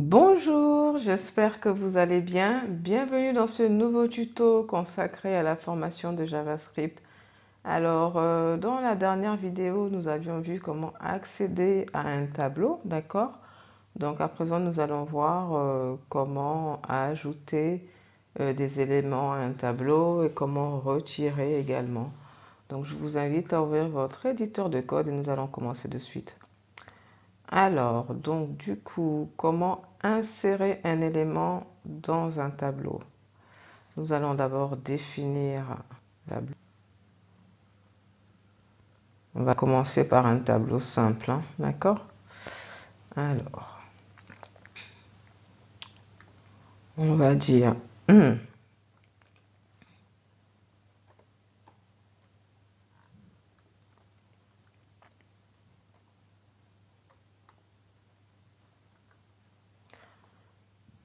Bonjour, j'espère que vous allez bien. Bienvenue dans ce nouveau tuto consacré à la formation de JavaScript. Alors, dans la dernière vidéo, nous avions vu comment accéder à un tableau, d'accord? Donc, à présent, nous allons voir comment ajouter des éléments à un tableau et comment retirer également. Donc, je vous invite à ouvrir votre éditeur de code et nous allons commencer de suite. Alors, donc du coup, comment insérer un élément dans un tableau? Nous allons d'abord définir un tableau. On va commencer par un tableau simple, hein, d'accord? Alors, on va dire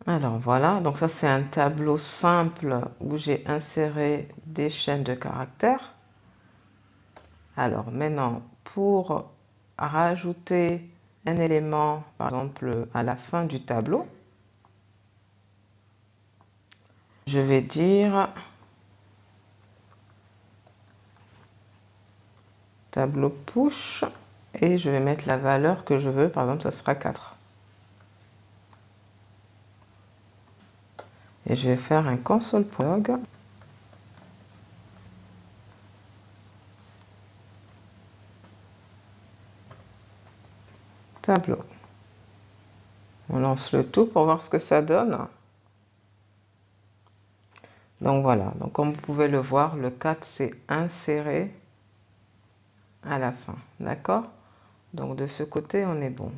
alors voilà, donc ça c'est un tableau simple où j'ai inséré des chaînes de caractères. Alors maintenant, pour rajouter un élément, par exemple à la fin du tableau, je vais dire tableau push et je vais mettre la valeur que je veux, par exemple ça sera 4. Et je vais faire un console.log tableau. On lance le tout pour voir ce que ça donne. Donc voilà, donc comme vous pouvez le voir, le 4 c'est inséré à la fin, d'accord? Donc de ce côté on est bon.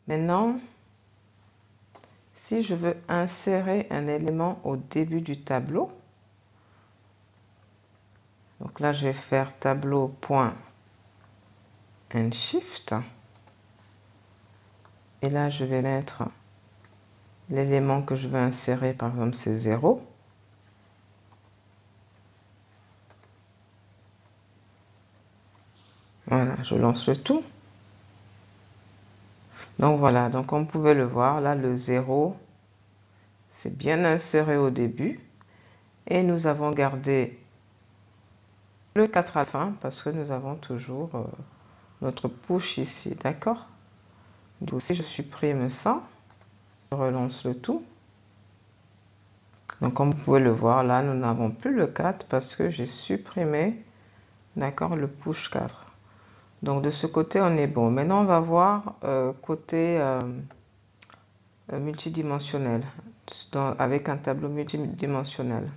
Maintenant, si je veux insérer un élément au début du tableau, donc là je vais faire tableau.endshift et là je vais mettre l'élément que je veux insérer, par exemple c'est 0. Voilà, je lance le tout. Donc voilà, donc comme vous pouvez le voir, là le 0, c'est bien inséré au début. Et nous avons gardé le 4 à la fin parce que nous avons toujours notre push ici, d'accord? Donc si je supprime ça, je relance le tout. Donc comme vous pouvez le voir, là nous n'avons plus le 4 parce que j'ai supprimé, d'accord, le push 4. Donc de ce côté on est bon. Maintenant on va voir côté multidimensionnel, avec un tableau multidimensionnel.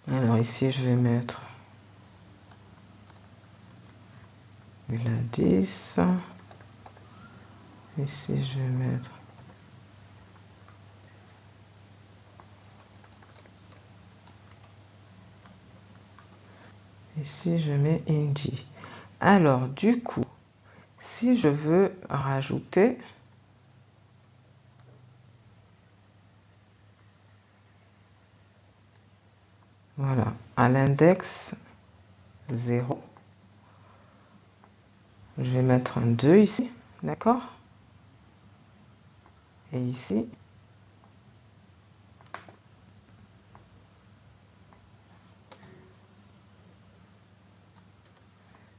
Alors ici je vais mettre la 10. Ici je vais mettre ici je mets indie. Alors du coup, si je veux rajouter voilà à l'index 0, je vais mettre un 2 ici, d'accord? Et ici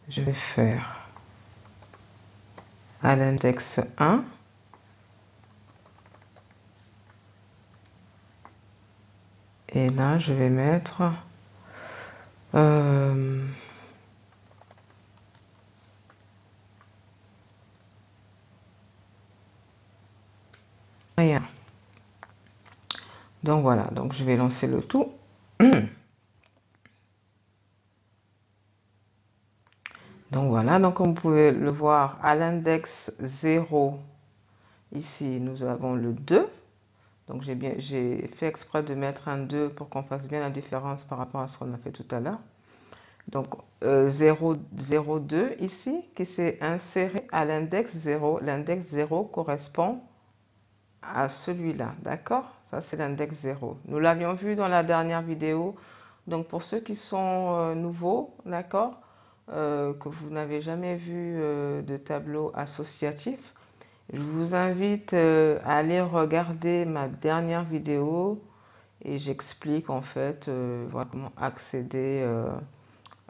je vais faire à l'index 1 et là je vais mettre rien. Donc voilà, donc je vais lancer le tout. Donc voilà, donc comme vous pouvez le voir à l'index 0, ici nous avons le 2. Donc j'ai fait exprès de mettre un 2 pour qu'on fasse bien la différence par rapport à ce qu'on a fait tout à l'heure. Donc 0,02 ici qui s'est inséré à l'index 0. L'index 0 correspond à celui-là, d'accord? Ça, c'est l'index 0. Nous l'avions vu dans la dernière vidéo. Donc, pour ceux qui sont nouveaux, d'accord, que vous n'avez jamais vu de tableau associatif, je vous invite à aller regarder ma dernière vidéo et j'explique en fait voilà, comment accéder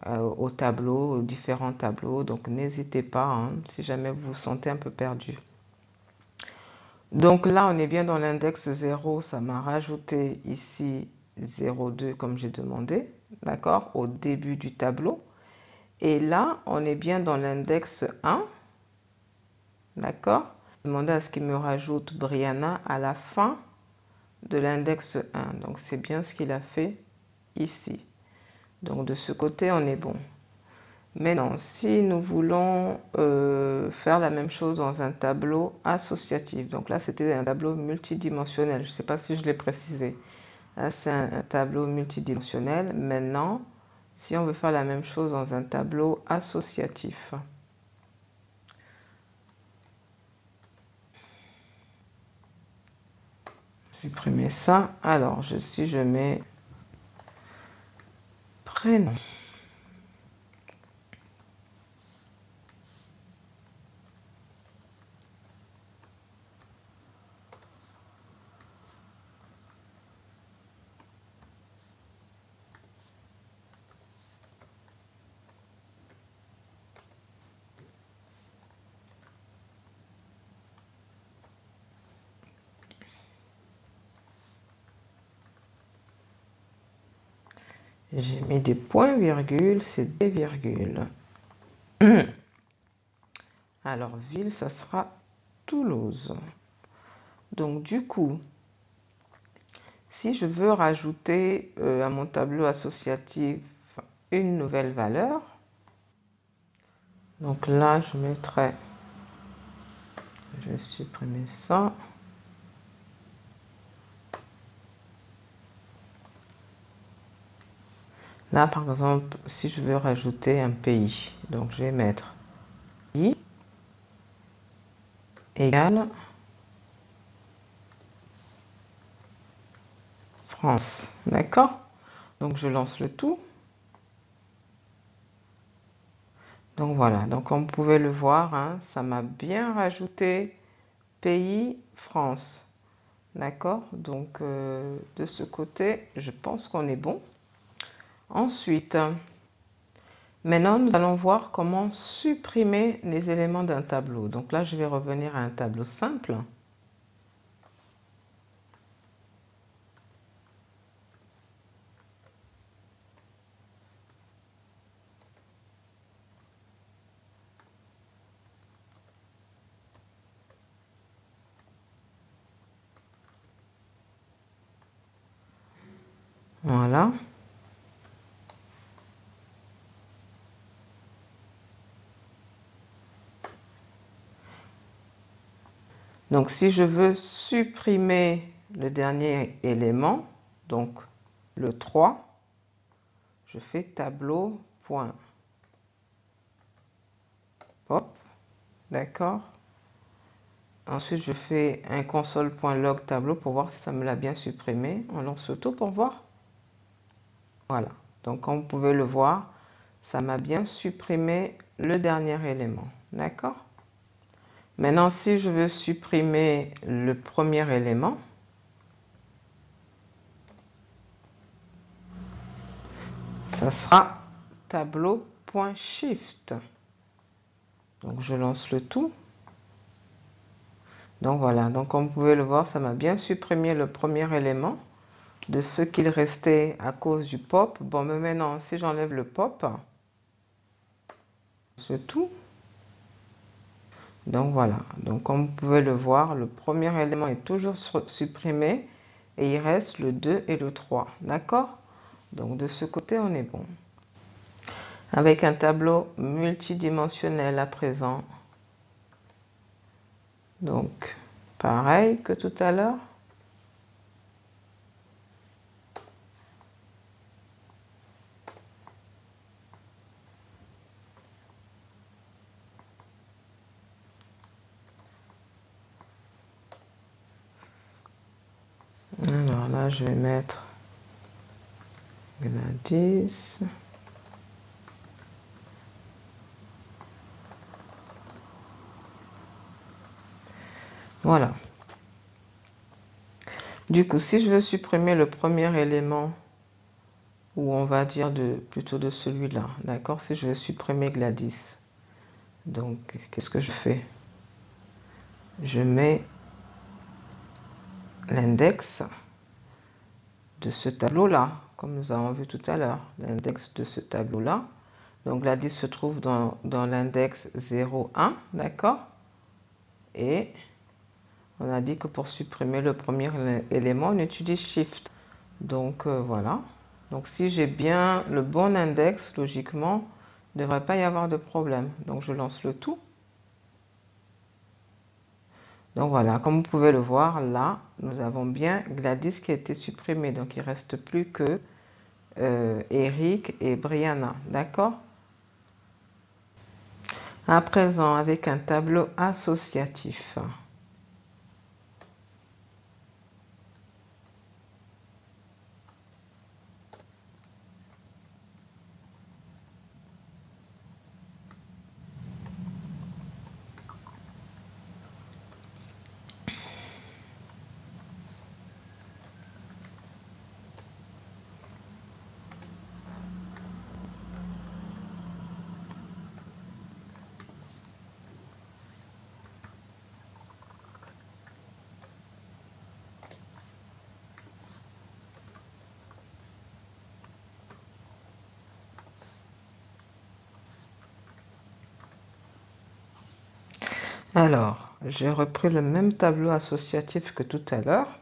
au tableau, aux différents tableaux. Donc, n'hésitez pas hein, si jamais vous vous sentez un peu perdu. Donc là, on est bien dans l'index 0, ça m'a rajouté ici 0,2 comme j'ai demandé, d'accord, au début du tableau. Et là, on est bien dans l'index 1, d'accord. Demander à ce qu'il me rajoute Brianna à la fin de l'index 1. Donc c'est bien ce qu'il a fait ici. Donc de ce côté, on est bon. Maintenant, si nous voulons faire la même chose dans un tableau associatif, donc là c'était un tableau multidimensionnel, je ne sais pas si je l'ai précisé, là c'est un tableau multidimensionnel. Maintenant, si on veut faire la même chose dans un tableau associatif, supprimer ça, alors si je mets prénom. J'ai mis des points-virgules, c'est des virgules. Alors, ville, ça sera Toulouse. Donc, du coup, si je veux rajouter à mon tableau associatif une nouvelle valeur, donc là, je mettrai, je vais supprimer ça. Là, par exemple, si je veux rajouter un pays, donc je vais mettre I égale France. D'accord? Donc, je lance le tout. Donc, voilà. Donc, comme vous pouvez le voir, hein, ça m'a bien rajouté pays France. D'accord? Donc, de ce côté, je pense qu'on est bon. Ensuite, maintenant, nous allons voir comment supprimer les éléments d'un tableau. Donc là, je vais revenir à un tableau simple. Voilà. Donc, si je veux supprimer le dernier élément, donc le 3, je fais tableau, point, pop, d'accord. Ensuite, je fais un console.log tableau pour voir si ça me l'a bien supprimé. On lance le tout pour voir. Voilà. Donc, comme vous pouvez le voir, ça m'a bien supprimé le dernier élément. D'accord? Maintenant, si je veux supprimer le premier élément, ça sera tableau.shift. Donc, je lance le tout. Donc, voilà. Donc, comme vous pouvez le voir, ça m'a bien supprimé le premier élément de ce qu'il restait à cause du pop. Bon, mais maintenant, si j'enlève le pop, c'est tout. Donc, voilà. Donc, comme vous pouvez le voir, le premier élément est toujours supprimé et il reste le 2 et le 3. D'accord? Donc, de ce côté, on est bon. Avec un tableau multidimensionnel à présent. Donc, pareil que tout à l'heure. là, je vais mettre Gladys. Voilà. Du coup, si je veux supprimer le premier élément, ou on va dire plutôt de celui-là, d'accord? Si je veux supprimer Gladys, donc qu'est-ce que je fais? Je mets l'index de ce tableau-là, comme nous avons vu tout à l'heure, l'index de ce tableau-là. Donc Gladys se trouve dans l'index 0, 1, d'accord? Et on a dit que pour supprimer le premier élément, on utilise Shift. Donc voilà. Donc si j'ai bien le bon index, logiquement, il ne devrait pas y avoir de problème. Donc je lance le tout. Donc voilà, comme vous pouvez le voir, là, nous avons bien Gladys qui a été supprimé. Donc il ne reste plus que Eric et Brianna. D'accord? À présent, avec un tableau associatif. Alors, j'ai repris le même tableau associatif que tout à l'heure.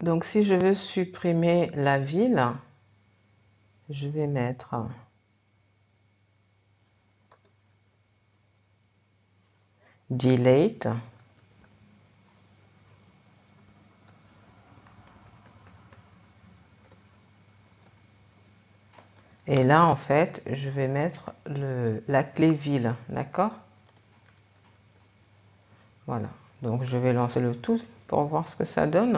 Donc, si je veux supprimer la ville, je vais mettre delete. Et là, en fait, je vais mettre la clé ville, d'accord? Voilà. Donc, je vais lancer le tout pour voir ce que ça donne.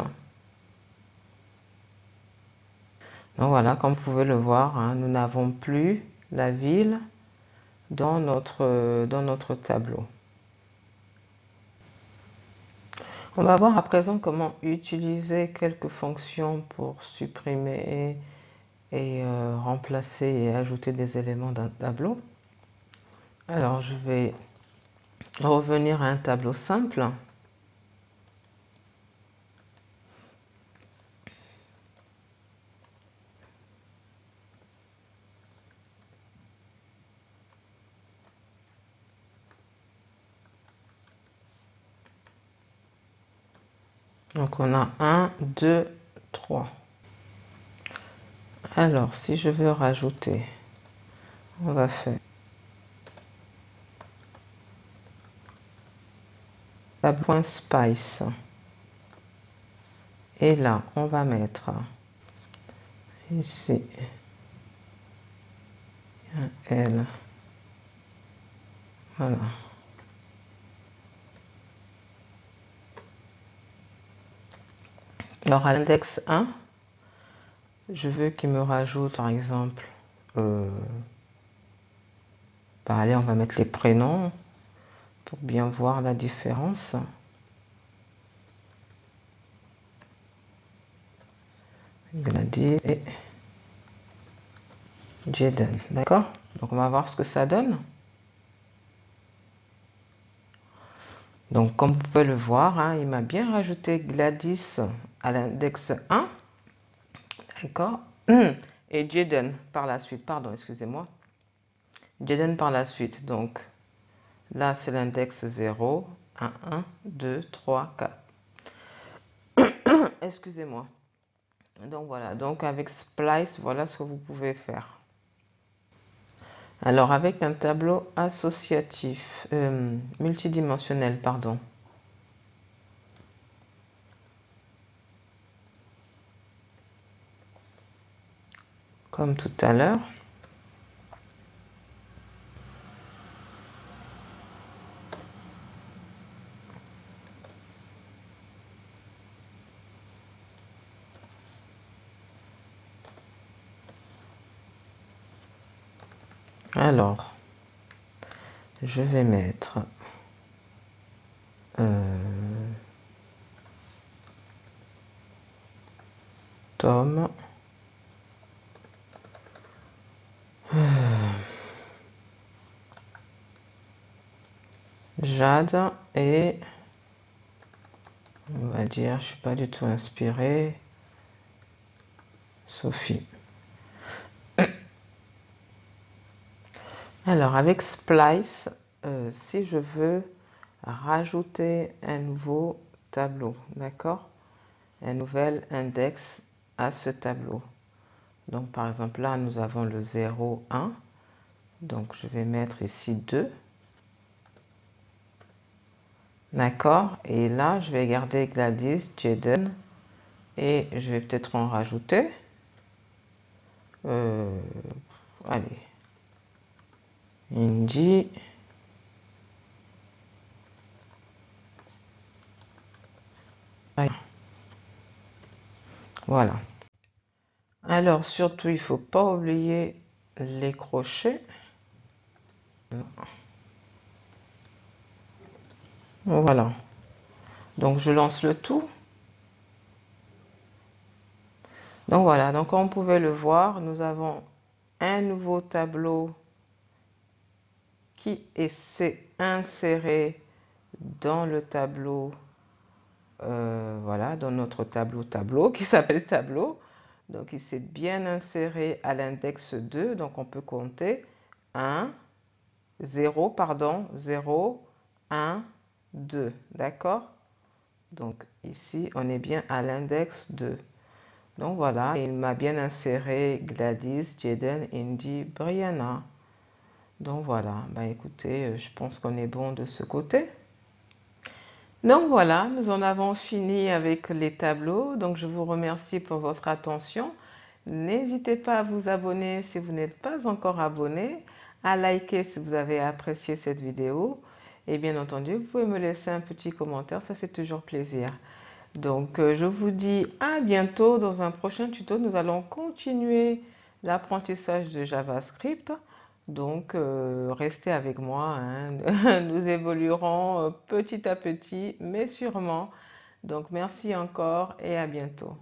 Donc, voilà, comme vous pouvez le voir, hein, nous n'avons plus la ville dans notre tableau. On va voir à présent comment utiliser quelques fonctions pour supprimer et remplacer et ajouter des éléments d'un tableau. Alors, je vais revenir à un tableau simple. Donc, on a 1, 2, 3. Alors, si je veux rajouter, on va faire tab.spice. Et là, on va mettre ici un L. Voilà. Alors, à l'index 1, je veux qu'il me rajoute, par exemple, allez, on va mettre les prénoms pour bien voir la différence. Gladys et Jaden, d'accord? Donc on va voir ce que ça donne. Donc comme vous pouvez le voir, hein, il m'a bien rajouté Gladys à l'index 1, d'accord? Et Jaden par la suite, pardon, excusez-moi. Jaden par la suite, donc là c'est l'index 0, 1, 1, 2, 3, 4. Excusez-moi. Donc voilà, donc avec Splice, voilà ce que vous pouvez faire. Alors avec un tableau associatif, multidimensionnel, pardon. Comme tout à l'heure. Alors, je vais mettre Tom, Jade et on va dire, je suis pas du tout inspirée, Sophie. Alors avec Splice, si je veux rajouter un nouveau tableau, d'accord? Un nouvel index à ce tableau. Donc par exemple là, nous avons le 0, 1. Donc je vais mettre ici 2. D'accord? Et là, je vais garder Gladys, Jaden. Et je vais peut-être en rajouter. Allez. Indy. Voilà. Alors surtout, il ne faut pas oublier les crochets. Voilà. Donc je lance le tout. Donc voilà, donc comme vous pouvez le voir, nous avons un nouveau tableau qui s'est inséré dans le tableau, voilà, dans notre tableau qui s'appelle tableau. Donc il s'est bien inséré à l'index 2, donc on peut compter 1, 0, pardon, 0, 1, 2, d'accord? Donc ici, on est bien à l'index 2. Donc voilà, il m'a bien inséré Gladys, Jaden, Indy, Brianna. Donc voilà, bah écoutez, je pense qu'on est bon de ce côté. Donc voilà, nous en avons fini avec les tableaux. Donc je vous remercie pour votre attention. N'hésitez pas à vous abonner si vous n'êtes pas encore abonné, à liker si vous avez apprécié cette vidéo. Et bien entendu, vous pouvez me laisser un petit commentaire, ça fait toujours plaisir. Donc je vous dis à bientôt dans un prochain tuto. Nous allons continuer l'apprentissage de JavaScript. Donc restez avec moi, hein. Nous évoluerons petit à petit, mais sûrement. Donc merci encore et à bientôt.